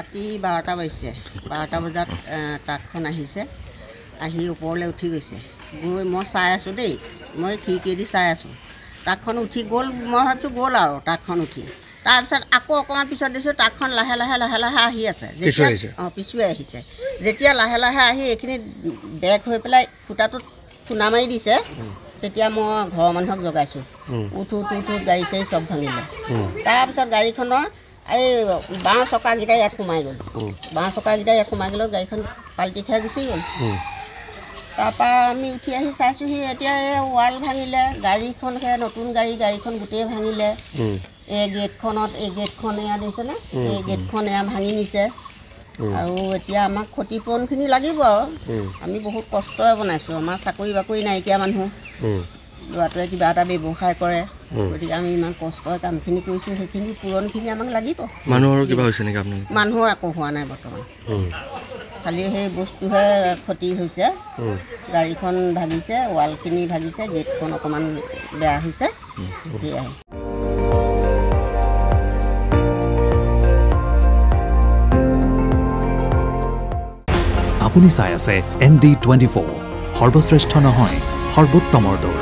ৰাতি 12টা বাজিছে 12টা বজাত ট্ৰাকখন আহিছে আহি ওপৰলৈ উঠি গৈছে গৈ মই চাই আছোঁ দেই মই খিৰিকীয়েদি চাই আছোঁ ট্ৰাকখন উঠি গ'ল মই ভাবিছোঁ গ'ল আৰু ট্ৰাকখন উঠি তাৰপিছত আকৌ অকণমান পিছত দিছোঁ ট্ৰাকখন লাহে লাহে আহি আছে যেতিয়া পিছুৱাই আহিছে যেতিয়া লাহে লাহে আহি এইখিনি বেক হৈ পেলাই খুটাটোত খুন্দা মাৰি দিছে তেতিয়া মই ঘৰৰ মানুহক জগাইছোঁ উঠ গাড়ী চাড়ী চব ভাঙিলে তাৰপিছত গাড়ীখনৰ এই বাঁহ চকাকেইটা ইয়াত সোমাই গ'ল বাঁহ চকাকেইটা ইয়াত সোমাই গ'লত গাড়ীখন পাল্টি খাই গুচি গ'ল তাৰপৰা আমি উঠি আহি চাইছোঁহি এতিয়া এই ৱাল ভাঙিলে গাড়ীখন সেই নতুন গাড়ীখন গোটেই ভাঙিলে এই গেটখন এয়া দিছেনে এই গেটখন এয়া ভাঙি নিছে আৰু এতিয়া আমাক ক্ষতিপূৰণখিনি লাগিব আৰু আমি বহুত কষ্টৰে বনাইছোঁ আমাৰ চাকৰি বাকৰি নাইকিয়া মানুহ ল'ৰাটোৱে কিবা এটা ব্যৱসায় কৰে গতিকে আমি ইমান কষ্টৰে কামখিনি কৰিছোঁ সেইখিনি পূৰণখিনি আমাক লাগিব মানুহৰ কিবা হৈছে নেকি আপোনালোকৰ মানুহৰ একো হোৱা নাই বৰ্তমান খালি সেই বস্তুহে ক্ষতি হৈছে গাড়ীখন ভাগিছে ৱালখিনি ভাগিছে গেটখন অকণমান বেয়া হৈছে সেয়াই আপুনি চাই আছে ND24 সৰ্বশ্ৰেষ্ঠ নহয় সৰ্বোত্তমৰ দৌৰ